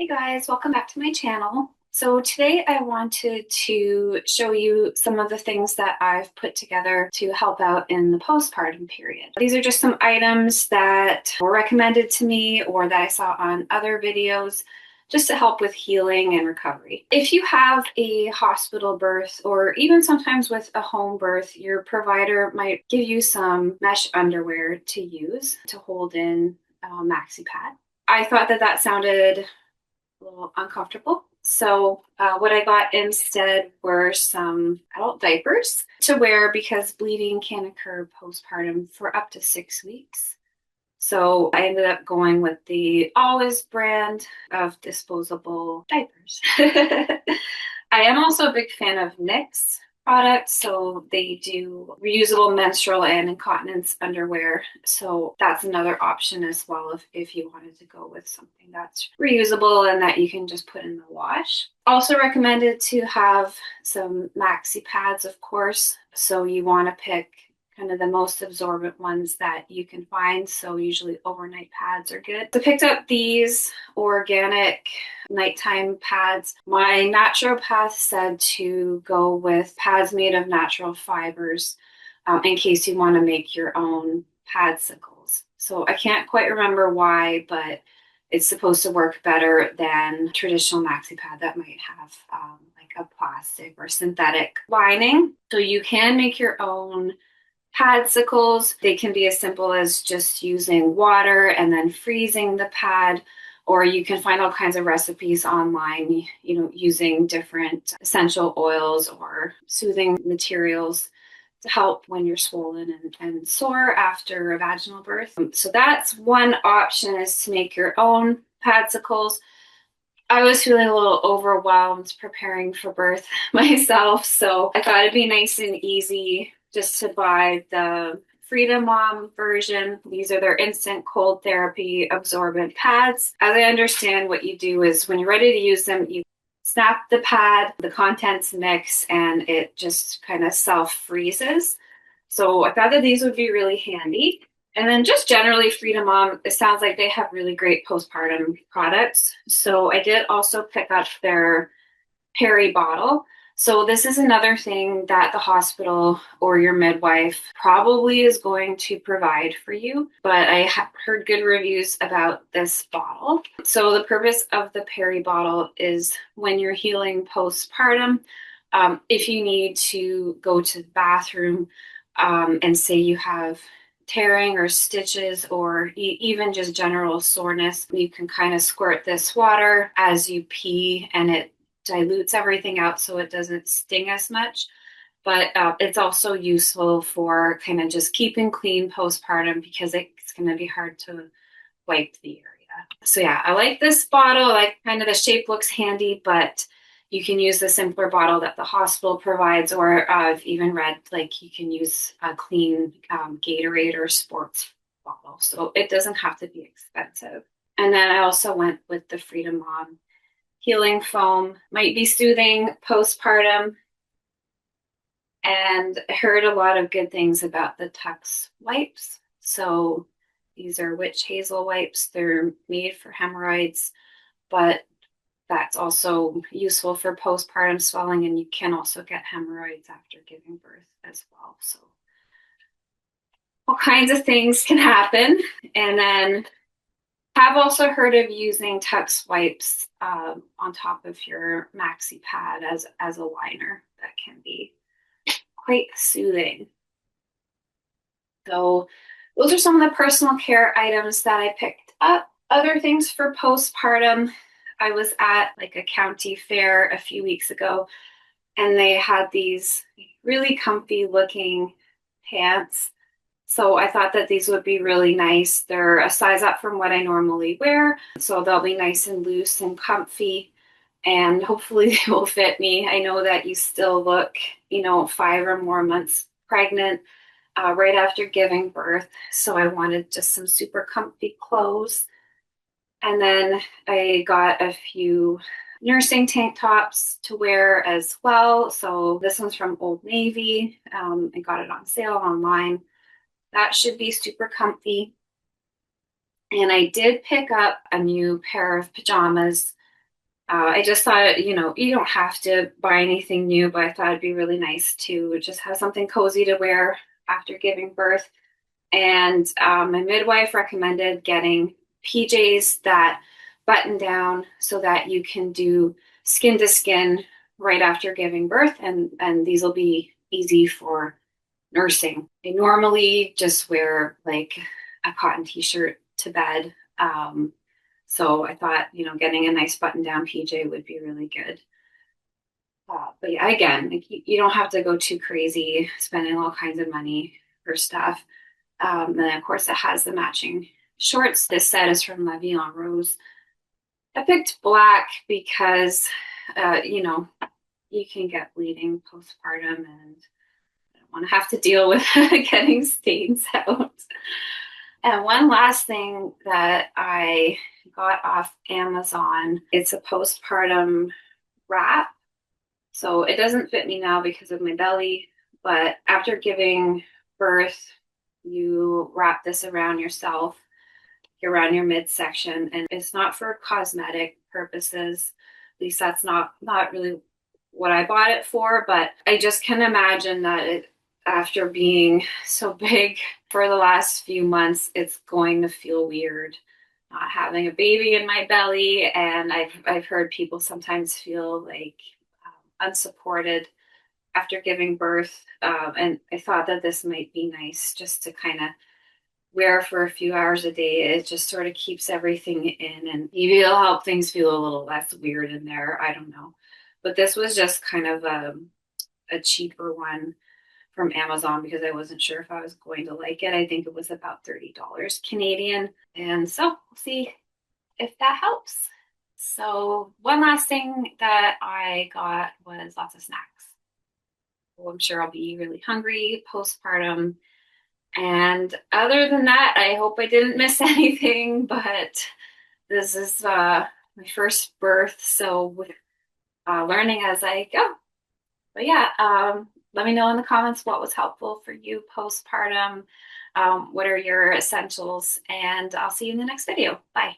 Guys, welcome back to my channel. So today I wanted to show you some of the things that I've put together to help out in the postpartum period. These are just some items that were recommended to me or that I saw on other videos just to help with healing and recovery. If you have a hospital birth or even sometimes with a home birth, your provider might give you some mesh underwear to use to hold in a maxi pad. I thought that sounded a little uncomfortable. So what I got instead were some adult diapers to wear because bleeding can occur postpartum for up to 6 weeks. So I ended up going with the Always brand of disposable diapers. I am also a big fan of NYX products, so they do reusable menstrual and incontinence underwear. So that's another option as well if you wanted to go with something that's reusable and that you can just put in the wash. Also recommended to have some maxi pads, of course. So you want to pick kind of the most absorbent ones that you can find. So usually overnight pads are good. So I picked up these organic nighttime pads. My naturopath said to go with pads made of natural fibers in case you want to make your own padsicles. So I can't quite remember why, but it's supposed to work better than traditional maxi pad that might have like a plastic or synthetic lining. So you can make your own padsicles. They can be as simple as just using water and then freezing the pad, or you can find all kinds of recipes online, using different essential oils or soothing materials to help when you're swollen and sore after a vaginal birth. So that's one option, is to make your own padsicles. I was feeling a little overwhelmed preparing for birth myself, so I thought it'd be nice and easy just to buy the Freedom Mom version. These are their instant cold therapy absorbent pads. As I understand, what you do is when you're ready to use them, you snap the pad, the contents mix, and it just kind of self-freezes. So I thought that these would be really handy. And then just generally, Freedom Mom, it sounds like they have really great postpartum products. So I did also pick up their Peri bottle. So this is another thing that the hospital or your midwife probably is going to provide for you, but I have heard good reviews about this bottle. So the purpose of the Peri bottle is when you're healing postpartum, if you need to go to the bathroom and say you have tearing or stitches or even just general soreness, you can kind of squirt this water as you pee and it dilutes everything out so it doesn't sting as much. But it's also useful for kind of just keeping clean postpartum because it's going to be hard to wipe the area. So yeah, I like this bottle. Like, kind of the shape looks handy, but you can use the simpler bottle that the hospital provides, or I've even read like you can use a clean Gatorade or sports bottle. So it doesn't have to be expensive. And then I also went with the Freedom Mom healing foam. Might be soothing postpartum. And I heard a lot of good things about the Tux wipes. So these are witch hazel wipes. They're made for hemorrhoids, but that's also useful for postpartum swelling, and you can also get hemorrhoids after giving birth as well. So all kinds of things can happen. And then I've also heard of using Tux wipes on top of your maxi pad as a liner. That can be quite soothing. So those are some of the personal care items that I picked up. Other things for postpartum, I was at like a county fair a few weeks ago, and they had these really comfy looking pants. So I thought that these would be really nice. They're a size up from what I normally wear, so they'll be nice and loose and comfy, and hopefully they will fit me. I know that you still look, 5 or more months pregnant right after giving birth, so I wanted just some super comfy clothes. And then I got a few nursing tank tops to wear as well. So this one's from Old Navy. I got it on sale online. That should be super comfy. And I did pick up a new pair of pajamas I just thought, you don't have to buy anything new, but I thought it'd be really nice to just have something cozy to wear after giving birth. And my midwife recommended getting PJs that button down so that you can do skin to skin right after giving birth, and these will be easy for nursing. I normally just wear like a cotton t-shirt to bed. So I thought, getting a nice button down PJ would be really good. But yeah, again, like you don't have to go too crazy spending all kinds of money for stuff. Then of course it has the matching shorts. This set is from La Vie en Rose. I picked black because, you can get bleeding postpartum, and I don't want to have to deal with getting stains out. And one last thing that I got off Amazon, it's a postpartum wrap. So it doesn't fit me now because of my belly, but after giving birth, you wrap this around yourself, around your midsection, and it's not for cosmetic purposes. At least that's not really what I bought it for, but I just can imagine that after being so big for the last few months, it's going to feel weird not having a baby in my belly, and I've heard people sometimes feel like unsupported after giving birth, and I thought that this might be nice just to kind of wear for a few hours a day. It just sort of keeps everything in, and maybe it'll help things feel a little less weird in there. I don't know. But this was just kind of a cheaper one from Amazon because I wasn't sure if I was going to like it. I think it was about $30 Canadian. And so we'll see if that helps. So one last thing that I got was lots of snacks. Well, I'm sure I'll be really hungry postpartum. And other than that, I hope I didn't miss anything, but this is my first birth, so learning as I go. But yeah, let me know in the comments what was helpful for you postpartum. What are your essentials? And I'll see you in the next video. Bye.